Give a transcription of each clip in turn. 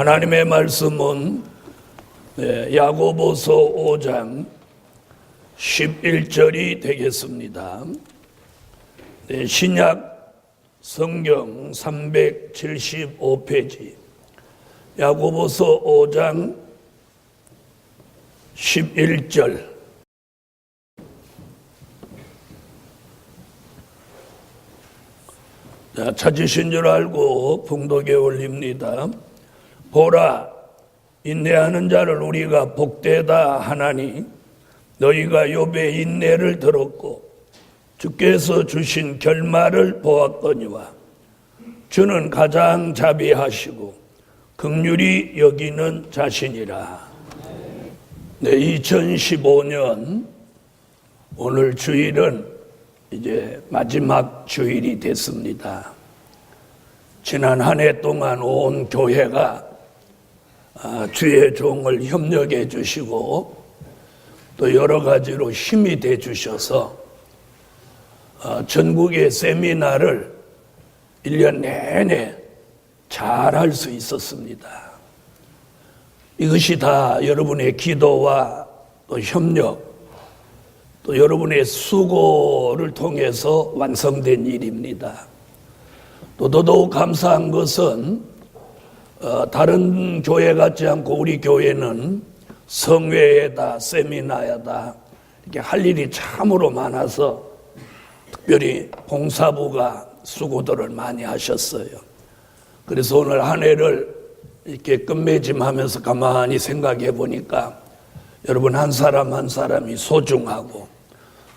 하나님의 말씀은 야고보서 5장 11절이 되겠습니다. 신약 성경 375페이지 야고보서 5장 11절. 찾으신 줄 알고 봉독에 올립니다. 보라, 인내하는 자를 우리가 복되다 하나니 너희가 욥의 인내를 들었고 주께서 주신 결말을 보았거니와 주는 가장 자비하시고 긍휼히 여기는 자신이라. 2015년 오늘 주일은 이제 마지막 주일이 됐습니다. 지난 한 해 동안 온 교회가 주의 종을 협력해 주시고 또 여러 가지로 힘이 돼 주셔서 전국의 세미나를 1년 내내 잘 할 수 있었습니다. 이것이 다 여러분의 기도와 또 협력, 또 여러분의 수고를 통해서 완성된 일입니다. 또 더더욱 감사한 것은 다른 교회 같지 않고 우리 교회는 성회에다 세미나에다 이렇게 할 일이 참으로 많아서 특별히 봉사부가 수고들을 많이 하셨어요. 그래서 오늘 한 해를 이렇게 끝맺음하면서 가만히 생각해 보니까 여러분 한 사람 한 사람이 소중하고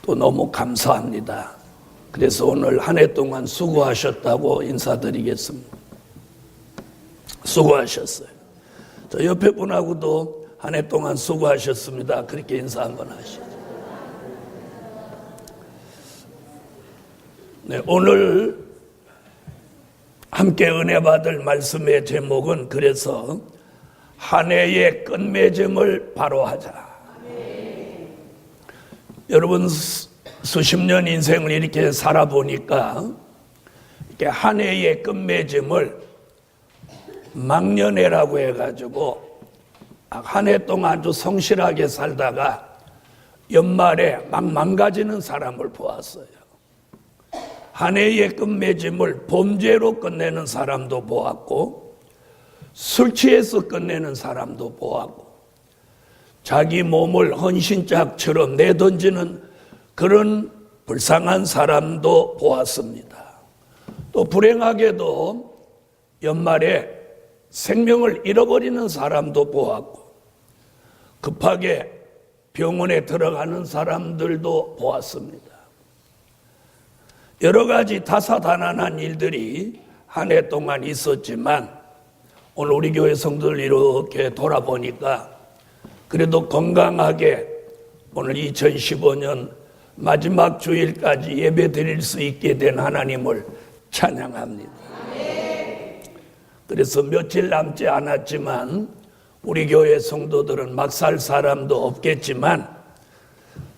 또 너무 감사합니다. 그래서 오늘 한 해 동안 수고하셨다고 인사드리겠습니다. 수고하셨어요. 저 옆에 분하고도 한 해 동안 수고하셨습니다. 그렇게 인사 한번 하시죠. 네, 오늘 함께 은혜 받을 말씀의 제목은 그래서 한 해의 끝맺음을 바로 하자. 여러분 수십 년 인생을 이렇게 살아보니까 이렇게 한 해의 끝맺음을 막년회라고 해가지고 한 해 동안 아주 성실하게 살다가 연말에 막 망가지는 사람을 보았어요. 한 해의 끝맺음을 범죄로 끝내는 사람도 보았고 술 취해서 끝내는 사람도 보았고 자기 몸을 헌신짝처럼 내던지는 그런 불쌍한 사람도 보았습니다. 또 불행하게도 연말에 생명을 잃어버리는 사람도 보았고 급하게 병원에 들어가는 사람들도 보았습니다. 여러 가지 다사다난한 일들이 한 해 동안 있었지만 오늘 우리 교회 성도들 이렇게 돌아보니까 그래도 건강하게 오늘 2015년 마지막 주일까지 예배 드릴 수 있게 된 하나님을 찬양합니다. 그래서 며칠 남지 않았지만 우리 교회 성도들은 막 살 사람도 없겠지만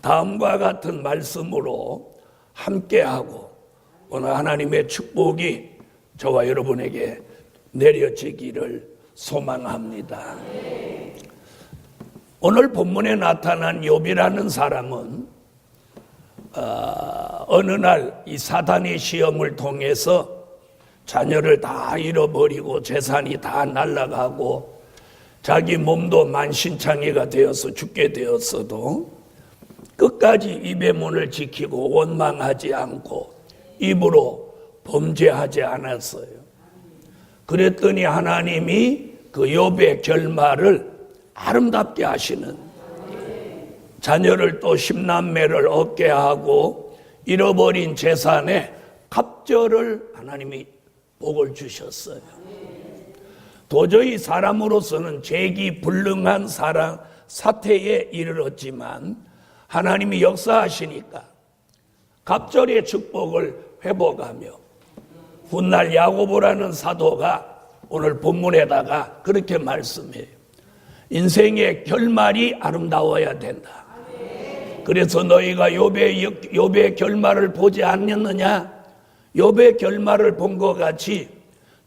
다음과 같은 말씀으로 함께하고 오늘 하나님의 축복이 저와 여러분에게 내려지기를 소망합니다. 오늘 본문에 나타난 욥이라는 사람은 어느 날 이 사단의 시험을 통해서 자녀를 다 잃어버리고 재산이 다 날아가고 자기 몸도 만신창이가 되어서 죽게 되었어도 끝까지 입의 문을 지키고 원망하지 않고 입으로 범죄하지 않았어요. 그랬더니 하나님이 그 욥의 결말을 아름답게 하시는, 자녀를 또 10남매를 얻게 하고 잃어버린 재산에 갑절을 하나님이 복을 주셨어요. 도저히 사람으로서는 재기불능한 사태에 이르렀지만 하나님이 역사하시니까 갑절의 축복을 회복하며 훗날 야고보라는 사도가 오늘 본문에다가 그렇게 말씀해요. 인생의 결말이 아름다워야 된다. 그래서 너희가 욥의 결말을 보지 않았느냐? 욥의 결말을 본 것 같이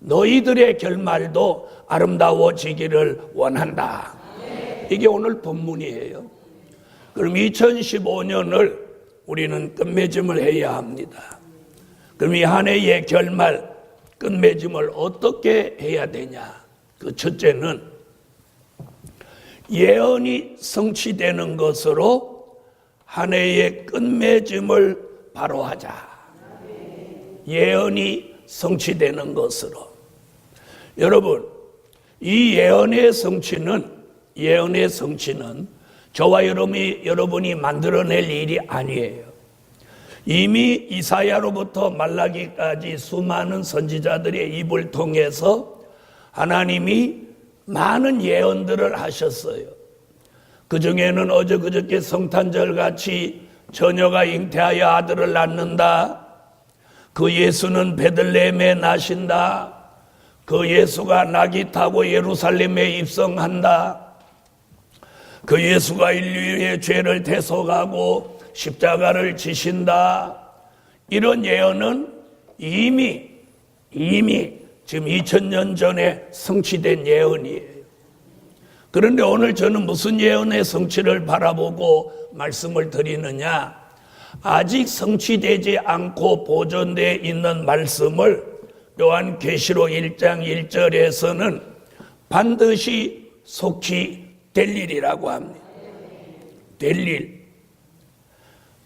너희들의 결말도 아름다워지기를 원한다. 이게 오늘 본문이에요. 그럼 2015년을 우리는 끝맺음을 해야 합니다. 그럼 이 한 해의 결말, 끝맺음을 어떻게 해야 되냐? 그 첫째는 예언이 성취되는 것으로 한 해의 끝맺음을 바로 하자. 예언이 성취되는 것으로. 여러분, 이 예언의 성취는 저와 여러분이 만들어낼 일이 아니에요. 이미 이사야로부터 말라기까지 수많은 선지자들의 입을 통해서 하나님이 많은 예언들을 하셨어요. 그 중에는 그저께 성탄절 같이 처녀가 잉태하여 아들을 낳는다. 그 예수는 베들레헴에 나신다. 그 예수가 나귀 타고 예루살렘에 입성한다. 그 예수가 인류의 죄를 대속하고 십자가를 지신다. 이런 예언은 이미 지금 2000년 전에 성취된 예언이에요. 그런데 오늘 저는 무슨 예언의 성취를 바라보고 말씀을 드리느냐? 아직 성취되지 않고 보존되어 있는 말씀을 요한계시록 1장 1절에서는 반드시 속히 될 일이라고 합니다. 될 일.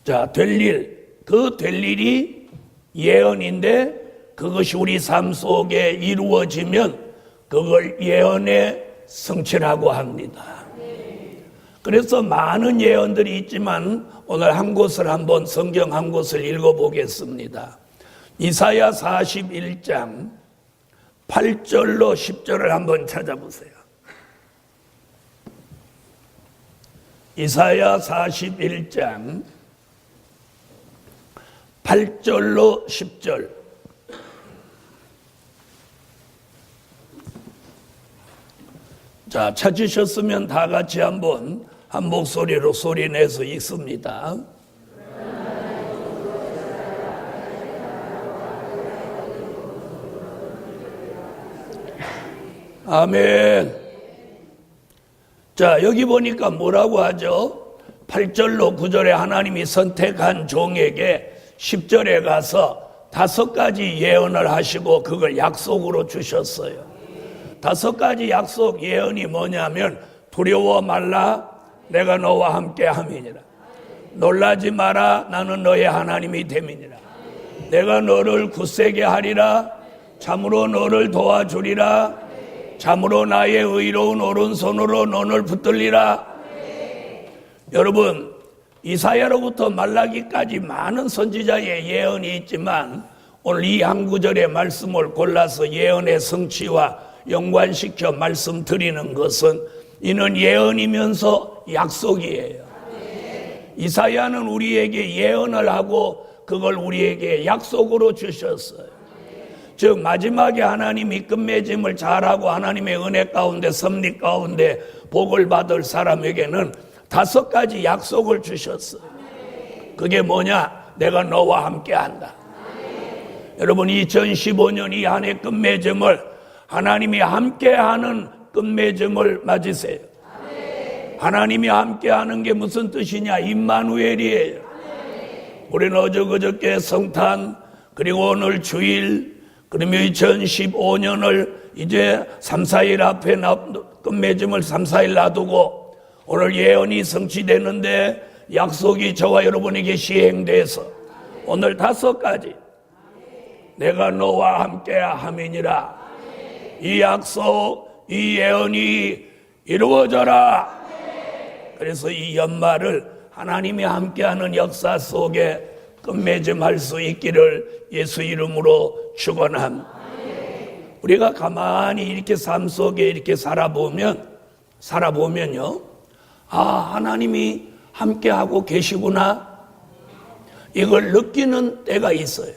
자, 될 일. 그 될 일이 예언인데 그것이 우리 삶 속에 이루어지면 그걸 예언의 성취라고 합니다. 그래서 많은 예언들이 있지만 오늘 한 곳을 한번 성경 한 곳을 읽어보겠습니다. 이사야 41장 8절로 10절을 한번 찾아보세요. 이사야 41장 8절로 10절. 자, 찾으셨으면 다 같이 한번 한 목소리로 소리내서 읽습니다. 아멘. 자, 여기 보니까 뭐라고 하죠? 8절로 9절에 하나님이 선택한 종에게 10절에 가서 5가지 예언을 하시고 그걸 약속으로 주셨어요. 5가지 약속 예언이 뭐냐면 두려워 말라 내가 너와 함께 함이니라. 놀라지 마라 나는 너의 하나님이 됨이니라. 내가 너를 굳세게 하리라. 참으로 너를 도와주리라. 참으로 나의 의로운 오른손으로 너를 붙들리라. 여러분, 이사야로부터 말라기까지 많은 선지자의 예언이 있지만 오늘 이 한 구절의 말씀을 골라서 예언의 성취와 연관시켜 말씀드리는 것은 이는 예언이면서 약속이에요. 이사야는 우리에게 예언을 하고 그걸 우리에게 약속으로 주셨어요. 즉 마지막에 하나님이 끝맺음을 잘하고 하나님의 은혜 가운데 섭리 가운데 복을 받을 사람에게는 5가지 약속을 주셨어요. 그게 뭐냐? 내가 너와 함께 한다. 여러분 2015년 이 한 해 끝맺음을 하나님이 함께하는 끝맺음을 맞으세요. 하나님이 함께하는 게 무슨 뜻이냐? 임마누엘이에요. 우리는 그저께 성탄 그리고 오늘 주일 그러면 2015년을 이제 3, 4일 앞에 끝맺음을 3, 4일 놔두고 오늘 예언이 성취되는데 약속이 저와 여러분에게 시행돼서 오늘 5가지 내가 너와 함께 함이니라. 이 약속, 이 예언이 이루어져라. 그래서 이 연말을 하나님이 함께하는 역사 속에 끝맺음할 수 있기를 예수 이름으로 축원합니다. 우리가 가만히 이렇게 삶 속에 이렇게 살아보면요, 하나님이 함께하고 계시구나. 이걸 느끼는 때가 있어요.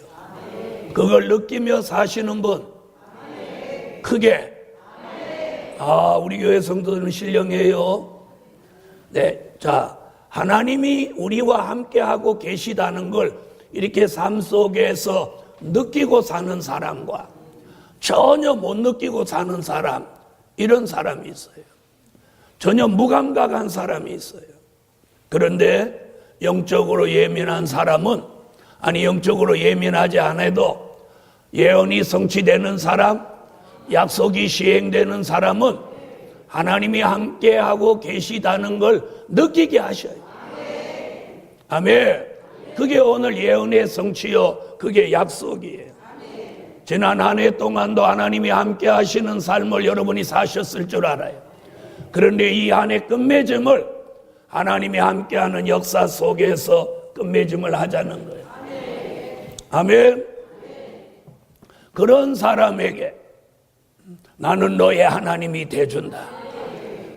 그걸 느끼며 사시는 분 크게 우리 교회 성도들은 신령해요. 네, 자, 하나님이 우리와 함께하고 계시다는 걸 이렇게 삶 속에서 느끼고 사는 사람과 전혀 못 느끼고 사는 사람, 이런 사람이 있어요. 전혀 무감각한 사람이 있어요. 그런데 영적으로 예민한 사람은, 아니 영적으로 예민하지 않아도 예언이 성취되는 사람, 약속이 시행되는 사람은 하나님이 함께하고 계시다는 걸 느끼게 하셔요. 아멘. 그게 오늘 예언의 성취요, 그게 약속이에요. 지난 한 해 동안도 하나님이 함께 하시는 삶을 여러분이 사셨을 줄 알아요. 그런데 이 한 해 끝맺음을 하나님이 함께하는 역사 속에서 끝맺음을 하자는 거예요. 아멘. 그런 사람에게 나는 너의 하나님이 돼준다.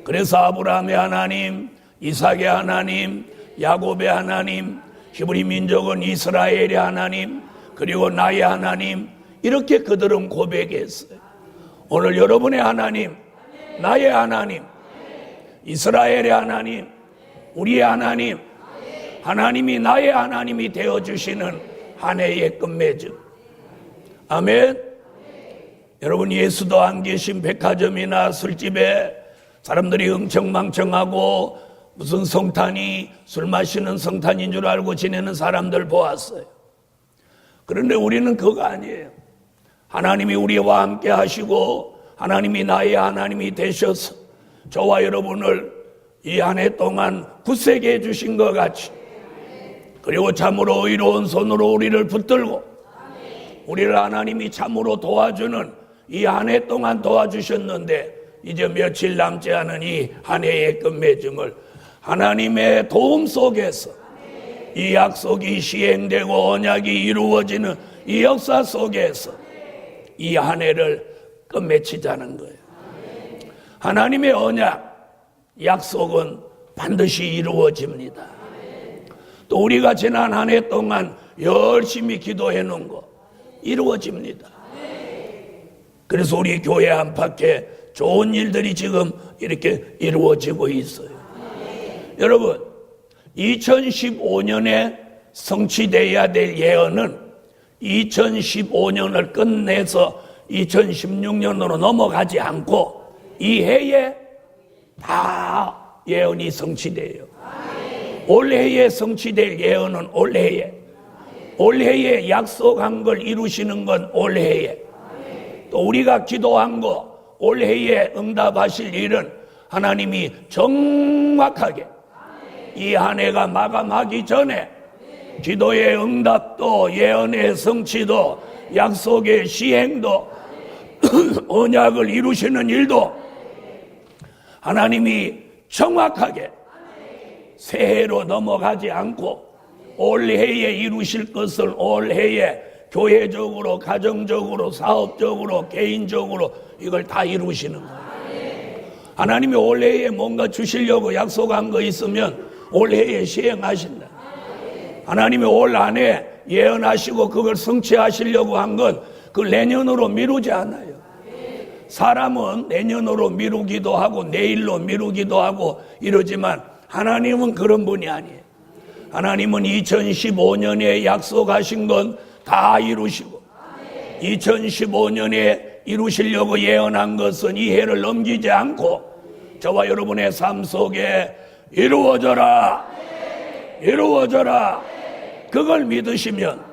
그래서 아브라함의 하나님, 이삭의 하나님, 야곱의 하나님, 히브리 민족은 이스라엘의 하나님, 그리고 나의 하나님, 이렇게 그들은 고백했어요. 오늘 여러분의 하나님, 나의 하나님, 이스라엘의 하나님, 우리의 하나님, 하나님이 나의 하나님이 되어주시는 한 해의 끝맺음. 아멘. 여러분, 예수도 안 계신 백화점이나 술집에 사람들이 흥청망청하고 무슨 성탄이, 술 마시는 성탄인 줄 알고 지내는 사람들 보았어요. 그런데 우리는 그거 아니에요. 하나님이 우리와 함께 하시고 하나님이 나의 하나님이 되셔서 저와 여러분을 이 한 해 동안 굳세게 해주신 것 같이, 그리고 참으로 의로운 손으로 우리를 붙들고 우리를 하나님이 참으로 도와주는 이 한 해 동안 도와주셨는데, 이제 며칠 남지 않은 이 한 해의 끝맺음을 하나님의 도움 속에서 이 약속이 시행되고 언약이 이루어지는 이 역사 속에서 이 한 해를 끝맺히자는 거예요. 하나님의 언약, 약속은 반드시 이루어집니다. 또 우리가 지난 한 해 동안 열심히 기도해 놓은 거 이루어집니다. 그래서 우리 교회 안팎에 좋은 일들이 지금 이렇게 이루어지고 있어요. 여러분, 2015년에 성취되어야 될 예언은 2015년을 끝내서 2016년으로 넘어가지 않고 이 해에 다 예언이 성취돼요. 올해에 성취될 예언은 올해에 약속한 걸 이루시는 건 올해에, 또 우리가 기도한 거 올해에 응답하실 일은 하나님이 정확하게 이 한 해가 마감하기 전에 기도의 응답도, 예언의 성취도, 약속의 시행도, 언약을 이루시는 일도 하나님이 정확하게 새해로 넘어가지 않고 올해에 이루실 것을 올해에 교회적으로, 가정적으로, 사업적으로, 개인적으로 이걸 다 이루시는 거예요. 하나님이 올해에 뭔가 주시려고 약속한 거 있으면 올해에 시행하신다. 하나님이 올 한해 예언하시고 그걸 성취하시려고 한 건 그걸 내년으로 미루지 않아요. 사람은 내년으로 미루기도 하고 내일로 미루기도 하고 이러지만 하나님은 그런 분이 아니에요. 하나님은 2015년에 약속하신 건 다 이루시고 2015년에 이루시려고 예언한 것은 이 해를 넘기지 않고 저와 여러분의 삶 속에 이루어져라, 이루어져라, 그걸 믿으시면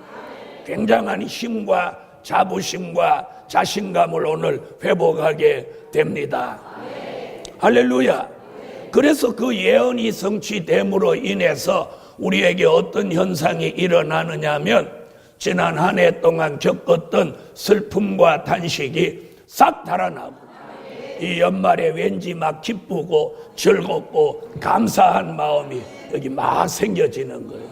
굉장한 힘과 자부심과 자신감을 오늘 회복하게 됩니다. 할렐루야. 그래서 그 예언이 성취됨으로 인해서 우리에게 어떤 현상이 일어나느냐 하면 지난 한 해 동안 겪었던 슬픔과 탄식이 싹 달아나고 이 연말에 왠지 막 기쁘고 즐겁고 감사한 마음이 여기 막 생겨지는 거예요.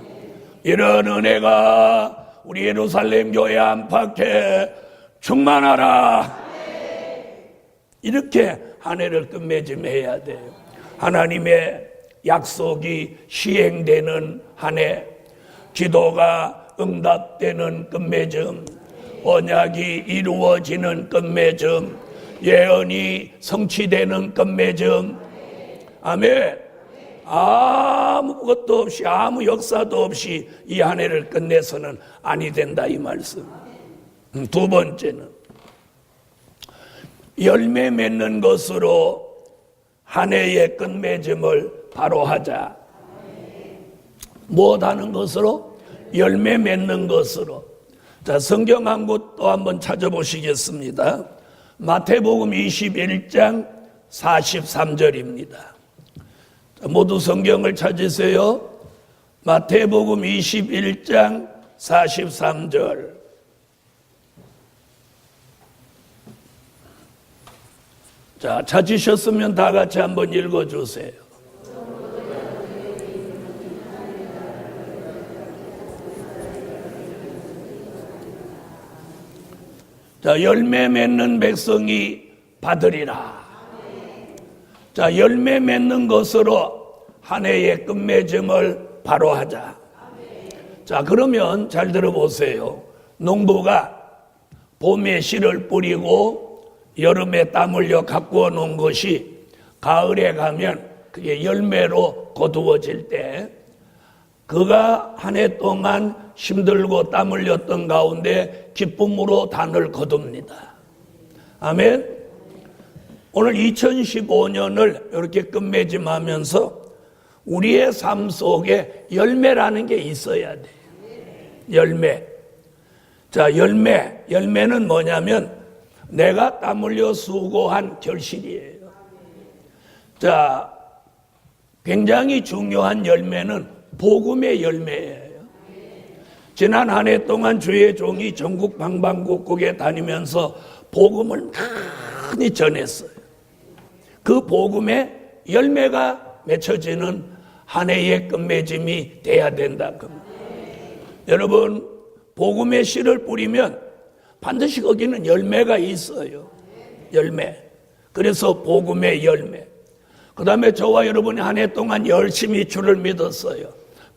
이런 은혜가 우리 예루살렘 교회 안팎에 충만하라. 이렇게 한 해를 끝맺음해야 돼요. 하나님의 약속이 시행되는 한 해, 기도가 응답되는 끝맺음, 언약이 이루어지는 끝맺음, 예언이 성취되는 끝맺음. 아멘. 아무것도 없이, 아무 역사도 없이 이 한 해를 끝내서는 아니 된다, 이 말씀. 두 번째는 열매 맺는 것으로 한 해의 끝맺음을 바로 하자. 무엇하는 것으로? 열매 맺는 것으로. 자, 성경 한 곳 또 한번 찾아보시겠습니다. 마태복음 21장 43절입니다. 모두 성경을 찾으세요. 마태복음 21장 43절. 자, 찾으셨으면 다 같이 한번 읽어주세요. 자, 열매 맺는 백성이 받으리라. 자, 열매 맺는 것으로 한 해의 끝맺음을 바로 하자. 자, 그러면 잘 들어보세요. 농부가 봄에 씨를 뿌리고 여름에 땀 흘려 가꾸어 놓은 것이 가을에 가면 그게 열매로 거두어질 때 그가 한 해 동안 힘들고 땀 흘렸던 가운데 기쁨으로 단을 거둡니다. 아멘. 오늘 2015년을 이렇게 끝맺음하면서 우리의 삶 속에 열매라는 게 있어야 돼요. 열매. 자, 열매는 뭐냐면 내가 땀 흘려 수고한 결실이에요. 자, 굉장히 중요한 열매는 복음의 열매예요. 지난 한 해 동안 주의 종이 전국 방방곡곡에 다니면서 복음을 많이 전했어요. 그 복음의 열매가 맺혀지는 한 해의 끝맺음이 돼야 된다. 여러분, 복음의 씨를 뿌리면 반드시 거기는 열매가 있어요. 열매. 그래서 복음의 열매. 그 다음에 저와 여러분이 한 해 동안 열심히 주를 믿었어요.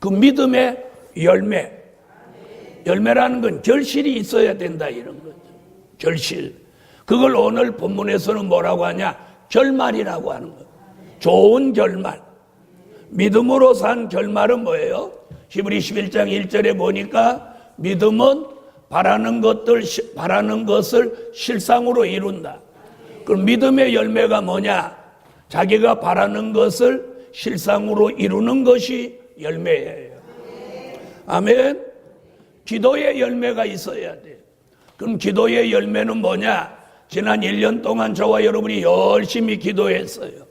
그 믿음의 열매. 열매라는 건 결실이 있어야 된다 이런 거죠. 결실. 그걸 오늘 본문에서는 뭐라고 하냐? 결말이라고 하는 거예요. 좋은 결말. 믿음으로 산 결말은 뭐예요? 히브리 11장 1절에 보니까 믿음은 바라는 것을 실상으로 이룬다. 그럼 믿음의 열매가 뭐냐? 자기가 바라는 것을 실상으로 이루는 것이 열매예요. 아멘. 기도의 열매가 있어야 돼요. 그럼 기도의 열매는 뭐냐? 지난 1년 동안 저와 여러분이 열심히 기도했어요.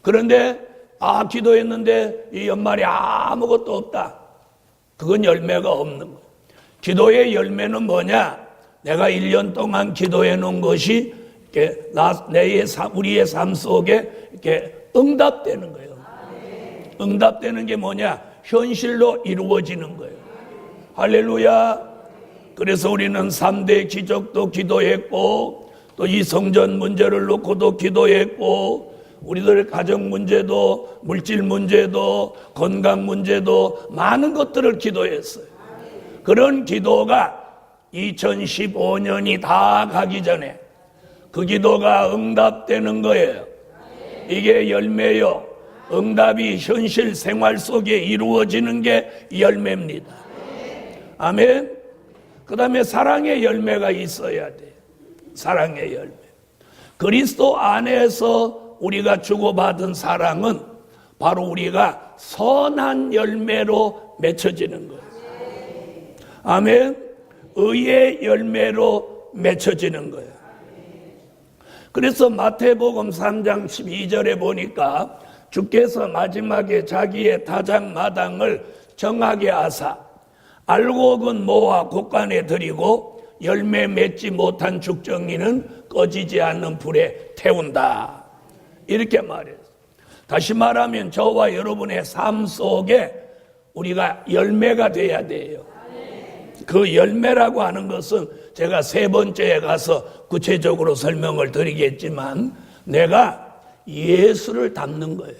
그런데 기도했는데 이 연말에 아무것도 없다. 그건 열매가 없는 거예요. 기도의 열매는 뭐냐? 내가 1년 동안 기도해 놓은 것이 우리의 삶 속에 이렇게 응답되는 거예요. 응답되는 게 뭐냐? 현실로 이루어지는 거예요. 할렐루야. 그래서 우리는 3대 기적도 기도했고 또 이 성전 문제를 놓고도 기도했고 우리들의 가정 문제도 물질 문제도 건강 문제도 많은 것들을 기도했어요. 그런 기도가 2015년이 다 가기 전에 그 기도가 응답되는 거예요. 이게 열매요. 응답이 현실 생활 속에 이루어지는 게 열매입니다. 아멘. 그 다음에 사랑의 열매가 있어야 돼요. 사랑의 열매. 그리스도 안에서 우리가 주고받은 사랑은 바로 우리가 선한 열매로 맺혀지는 거예요. 아멘. 의의 열매로 맺혀지는 거예요. 그래서 마태복음 3장 12절에 보니까 주께서 마지막에 자기의 다장마당을 정하게 하사 알곡은 모아 곳간에 들이고 열매 맺지 못한 죽정이는 꺼지지 않는 불에 태운다. 이렇게 말했어요. 다시 말하면 저와 여러분의 삶 속에 우리가 열매가 돼야 돼요. 그 열매라고 하는 것은 제가 세 번째에 가서 구체적으로 설명을 드리겠지만 내가 예수를 닮는 거예요.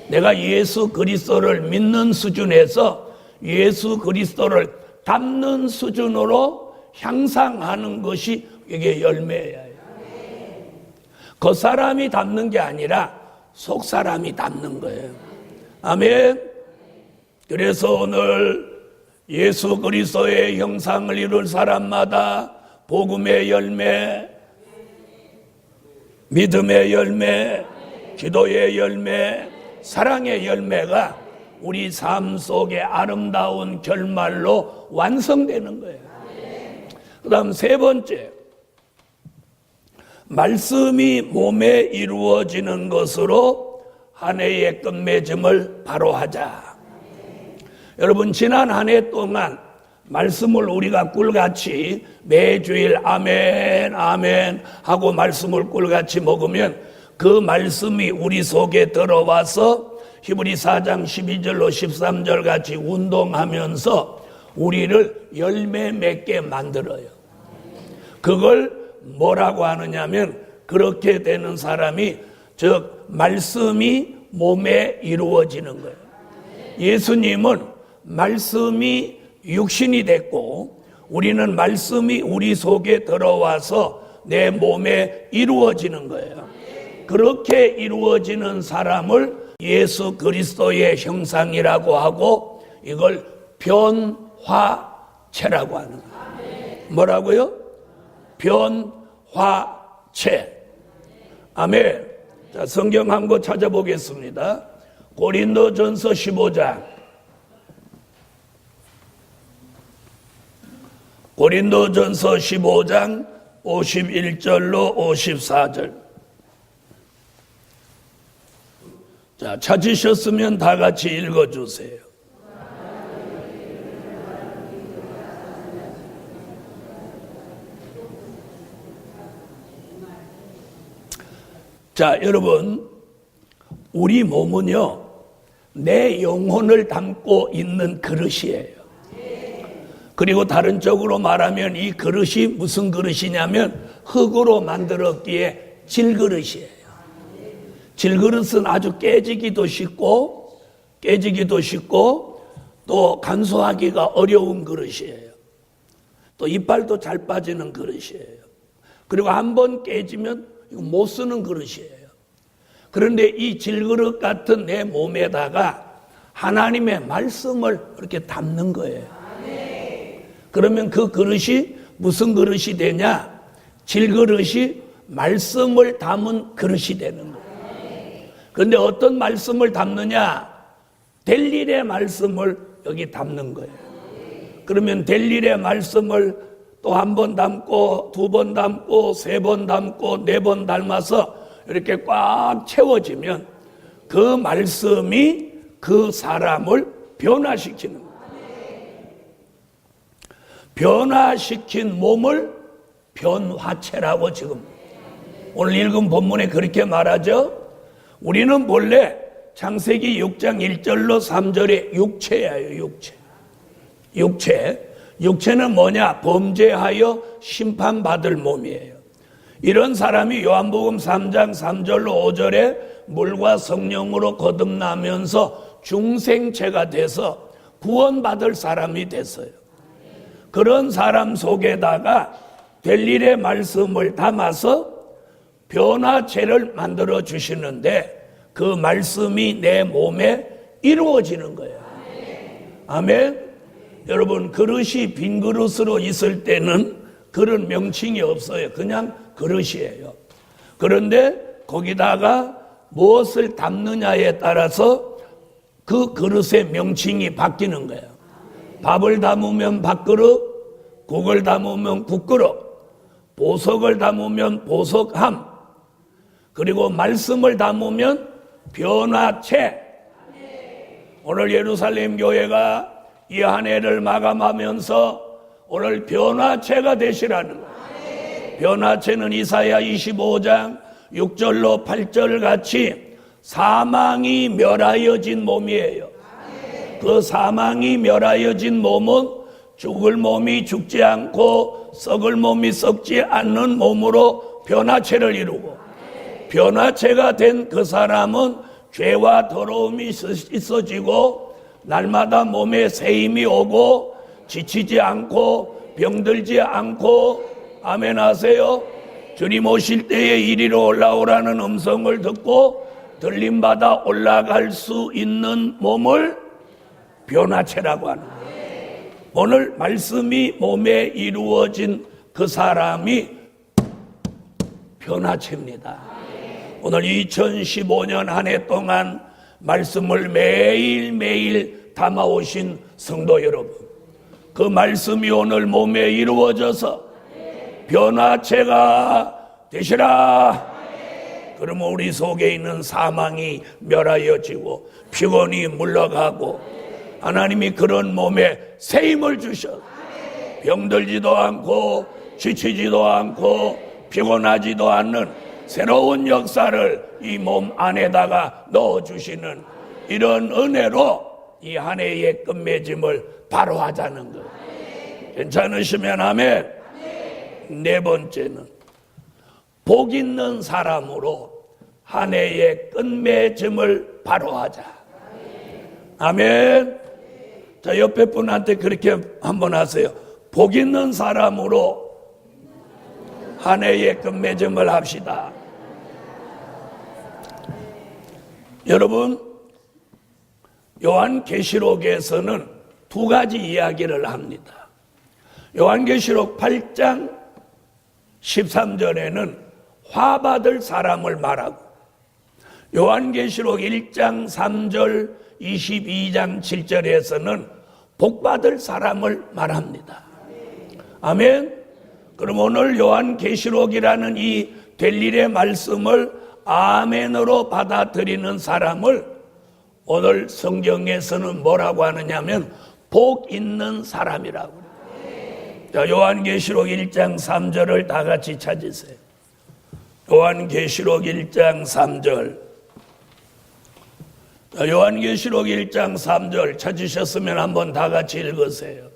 내가 예수 그리스도를 믿는 수준에서 예수 그리스도를 닮는 수준으로 향상하는 것이 이게 열매예요. 겉사람이 닮는 게 아니라 속사람이 닮는 거예요. 아멘. 그래서 오늘 예수 그리스도의 형상을 이룰 사람마다 복음의 열매, 믿음의 열매, 기도의 열매, 사랑의 열매가 우리 삶 속에 아름다운 결말로 완성되는 거예요. 그 다음 세 번째, 말씀이 몸에 이루어지는 것으로 한 해의 끝맺음을 바로 하자. 여러분, 지난 한 해 동안 말씀을 우리가 꿀같이 매주일 아멘 아멘 하고 말씀을 꿀같이 먹으면 그 말씀이 우리 속에 들어와서 히브리 4장 12절로 13절 같이 운동하면서 우리를 열매 맺게 만들어요. 그걸 뭐라고 하느냐면, 그렇게 되는 사람이 즉 말씀이 몸에 이루어지는 거예요. 예수님은 말씀이 육신이 됐고 우리는 말씀이 우리 속에 들어와서 내 몸에 이루어지는 거예요. 그렇게 이루어지는 사람을 예수 그리스도의 형상이라고 하고 이걸 변화체라고 하는 거예요. 뭐라고요? 변화체. 아멘. 자, 성경 한 권 찾아보겠습니다. 고린도전서 15장. 고린도전서 15장 51절로 54절. 자, 찾으셨으면 다 같이 읽어주세요. 자, 여러분, 우리 몸은요, 내 영혼을 담고 있는 그릇이에요. 그리고 다른 쪽으로 말하면 이 그릇이 무슨 그릇이냐면 흙으로 만들었기에 질그릇이에요. 질그릇은 아주 깨지기도 쉽고 또 간수하기가 어려운 그릇이에요. 또 이빨도 잘 빠지는 그릇이에요. 그리고 한번 깨지면 이거 못 쓰는 그릇이에요. 그런데 이 질그릇 같은 내 몸에다가 하나님의 말씀을 이렇게 담는 거예요. 그러면 그 그릇이 무슨 그릇이 되냐? 질그릇이 말씀을 담은 그릇이 되는 거예요. 그런데 어떤 말씀을 담느냐? 될 일의 말씀을 여기 담는 거예요. 그러면 될 일의 말씀을 또 한 번 담고 두 번 담고 세 번 담고 네 번 담아서 이렇게 꽉 채워지면 그 말씀이 그 사람을 변화시키는 거예요. 변화시킨 몸을 변화체라고 지금 오늘 읽은 본문에 그렇게 말하죠. 우리는 본래 창세기 6장 1절로 3절에 육체예요. 육체는 뭐냐? 범죄하여 심판받을 몸이에요. 이런 사람이 요한복음 3장 3절로 5절에 물과 성령으로 거듭나면서 중생체가 돼서 구원받을 사람이 됐어요. 그런 사람 속에다가 될 일의 말씀을 담아서 변화체를 만들어 주시는데 그 말씀이 내 몸에 이루어지는 거예요. 아멘. 여러분, 그릇이 빈 그릇으로 있을 때는 그런 명칭이 없어요. 그냥 그릇이에요. 그런데 거기다가 무엇을 담느냐에 따라서 그 그릇의 명칭이 바뀌는 거예요. 밥을 담으면 밥그릇, 국을 담으면 국그릇, 보석을 담으면 보석함, 그리고 말씀을 담으면 변화체. 오늘 예루살렘 교회가 이 한 해를 마감하면서 오늘 변화체가 되시라는 거예요. 변화체는 이사야 25장 6절로 8절 같이 사망이 멸하여진 몸이에요. 그 사망이 멸하여진 몸은 죽을 몸이 죽지 않고 썩을 몸이 썩지 않는 몸으로 변화체를 이루고, 변화체가 된 그 사람은 죄와 더러움이 있어지고 날마다 몸에 새 힘이 오고 지치지 않고 병들지 않고, 아멘 하세요. 주님 오실 때에 이리로 올라오라는 음성을 듣고 들림받아 올라갈 수 있는 몸을 변화체라고 하는 거예요. 오늘 말씀이 몸에 이루어진 그 사람이 변화체입니다. 오늘 2015년 한 해 동안 말씀을 매일매일 담아오신 성도 여러분, 그 말씀이 오늘 몸에 이루어져서 변화체가 되시라. 그러면 우리 속에 있는 사망이 멸하여지고 피곤이 물러가고 하나님이 그런 몸에 새 힘을 주셔 병들지도 않고 지치지도 않고 피곤하지도 않는 새로운 역사를 이 몸 안에다가 넣어주시는 이런 은혜로 이 한 해의 끝맺음을 바로 하자는 거예요. 괜찮으시면 아멘. 네 번째는 복 있는 사람으로 한 해의 끝맺음을 바로 하자. 아멘. 자, 옆에 분한테 그렇게 한번 하세요. 복 있는 사람으로 한 해의 끝맺음을 합시다. 여러분, 요한계시록에서는 두 가지 이야기를 합니다. 요한계시록 8장 13절에는 화받을 사람을 말하고, 요한계시록 1장 3절 22장 7절에서는 복받을 사람을 말합니다. 아멘. 그럼 오늘 요한계시록이라는 이 될 일의 말씀을 아멘으로 받아들이는 사람을 오늘 성경에서는 뭐라고 하느냐면 복 있는 사람이라고 그래요. 자, 요한계시록 1장 3절을 다 같이 찾으세요. 요한계시록 1장 3절. 자, 요한계시록 1장 3절 찾으셨으면 한번 다 같이 읽으세요.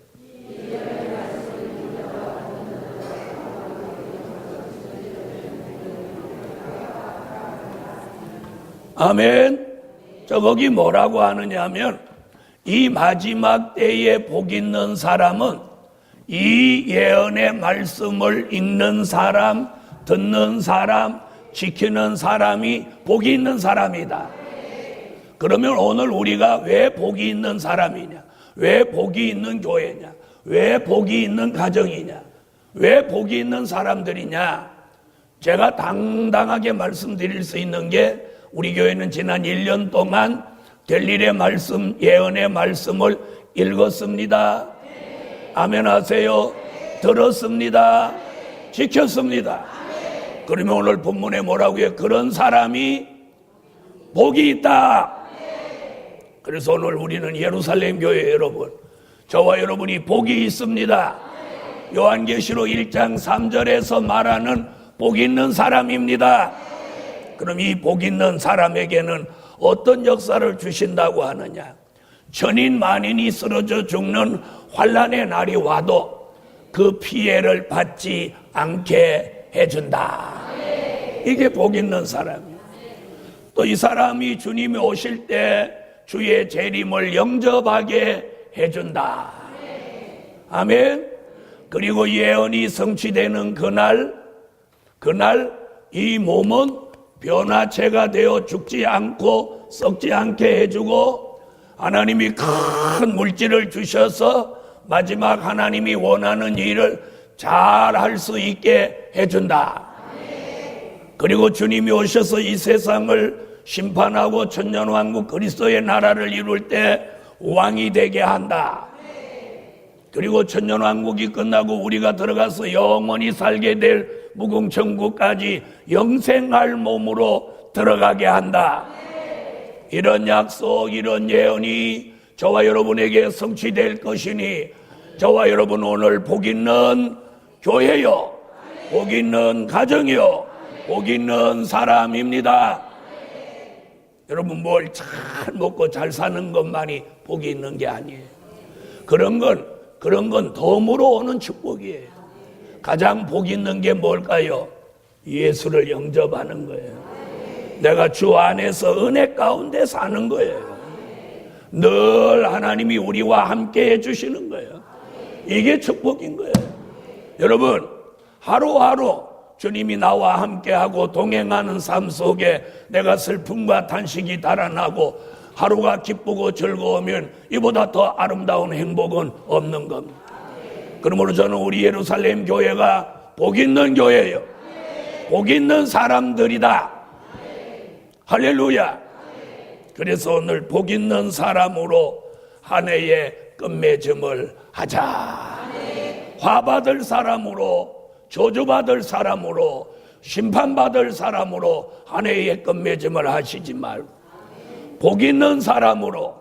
아멘. 저 거기 뭐라고 하느냐면 이 마지막 때에 복 있는 사람은 이 예언의 말씀을 읽는 사람, 듣는 사람, 지키는 사람이 복이 있는 사람이다. 그러면 오늘 우리가 왜 복이 있는 사람이냐? 왜 복이 있는 교회냐? 왜 복이 있는 가정이냐? 왜 복이 있는 사람들이냐? 제가 당당하게 말씀드릴 수 있는 게 우리 교회는 지난 1년 동안 될 일의 말씀, 예언의 말씀을 읽었습니다. 아멘 하세요. 들었습니다. 지켰습니다. 그러면 오늘 본문에 뭐라고 해요? 그런 사람이 복이 있다. 그래서 오늘 우리는 예루살렘 교회 여러분, 저와 여러분이 복이 있습니다. 요한계시록 1장 3절에서 말하는 복 있는 사람입니다. 그럼 이 복 있는 사람에게는 어떤 역사를 주신다고 하느냐? 천인 만인이 쓰러져 죽는 환난의 날이 와도 그 피해를 받지 않게 해준다. 이게 복 있는 사람이에요. 또 이 사람이 주님이 오실 때 주의 재림을 영접하게 해준다. 아멘. 그리고 예언이 성취되는 그날 이 몸은 변화체가 되어 죽지 않고 썩지 않게 해주고 하나님이 큰 물질을 주셔서 마지막 하나님이 원하는 일을 잘 할 수 있게 해준다. 그리고 주님이 오셔서 이 세상을 심판하고 천년왕국 그리스도의 나라를 이룰 때 왕이 되게 한다. 그리고 천년왕국이 끝나고 우리가 들어가서 영원히 살게 될 무궁천국까지 영생할 몸으로 들어가게 한다. 이런 약속, 이런 예언이 저와 여러분에게 성취될 것이니 저와 여러분 오늘 복 있는 교회요, 복 있는 가정이요, 복 있는 사람입니다. 여러분 뭘 잘 먹고 잘 사는 것만이 복이 있는 게 아니에요. 그런 건 덤으로 오는 축복이에요. 가장 복 있는 게 뭘까요? 예수를 영접하는 거예요. 내가 주 안에서 은혜 가운데 사는 거예요. 늘 하나님이 우리와 함께 해주시는 거예요. 이게 축복인 거예요. 여러분 하루하루 주님이 나와 함께하고 동행하는 삶 속에 내가 슬픔과 탄식이 달아나고 하루가 기쁘고 즐거우면 이보다 더 아름다운 행복은 없는 겁니다. 그러므로 저는 우리 예루살렘 교회가 복 있는 교회예요. 복 있는 사람들이다. 할렐루야. 그래서 오늘 복 있는 사람으로 한 해의 끝맺음을 하자. 화받을 사람으로, 저주받을 사람으로, 심판받을 사람으로 한 해의 끝맺음을 하시지 말고 복 있는 사람으로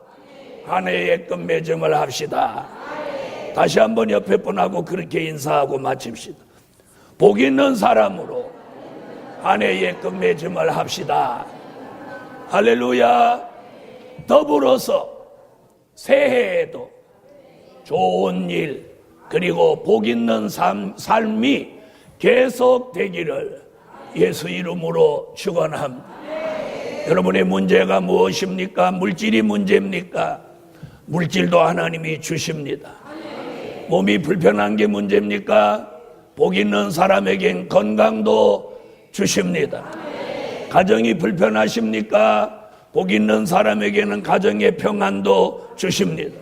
한 해의 끝맺음을 합시다. 다시 한번 옆에 분하고 그렇게 인사하고 마칩시다. 복 있는 사람으로 한 해의 끝맺음을 합시다. 할렐루야. 더불어서 새해에도 좋은 일 그리고 복 있는 삶이 계속되기를 예수 이름으로 축원합니다. 여러분의 문제가 무엇입니까? 물질이 문제입니까? 물질도 하나님이 주십니다. 몸이 불편한 게 문제입니까? 복 있는 사람에겐 건강도 주십니다. 가정이 불편하십니까? 복 있는 사람에게는 가정의 평안도 주십니다.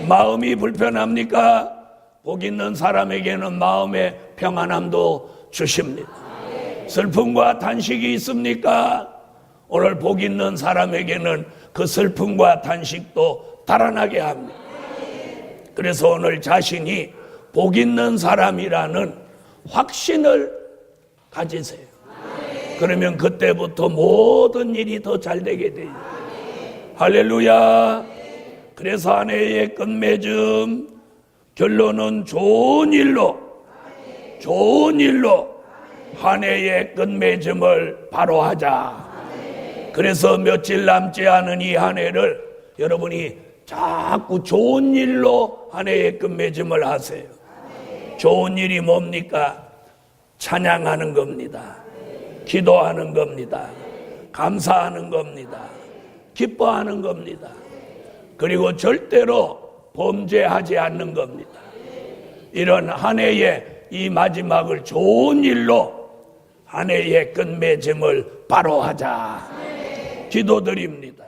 마음이 불편합니까? 복 있는 사람에게는 마음의 평안함도 주십니다. 슬픔과 탄식이 있습니까? 오늘 복 있는 사람에게는 그 슬픔과 탄식도 달아나게 합니다. 그래서 오늘 자신이 복 있는 사람이라는 확신을 가지세요. 그러면 그때부터 모든 일이 더 잘 되게 돼요. 할렐루야. 그래서 한 해의 끝맺음 결론은 좋은 일로 한 해의 끝맺음을 바로 하자. 그래서 며칠 남지 않은 이 한 해를 여러분이 자꾸 좋은 일로 한 해의 끝맺음을 하세요. 좋은 일이 뭡니까? 찬양하는 겁니다. 기도하는 겁니다. 감사하는 겁니다. 기뻐하는 겁니다. 그리고 절대로 범죄하지 않는 겁니다. 이런 한 해의 이 마지막을 좋은 일로 한 해의 끝맺음을 바로 하자. 기도드립니다.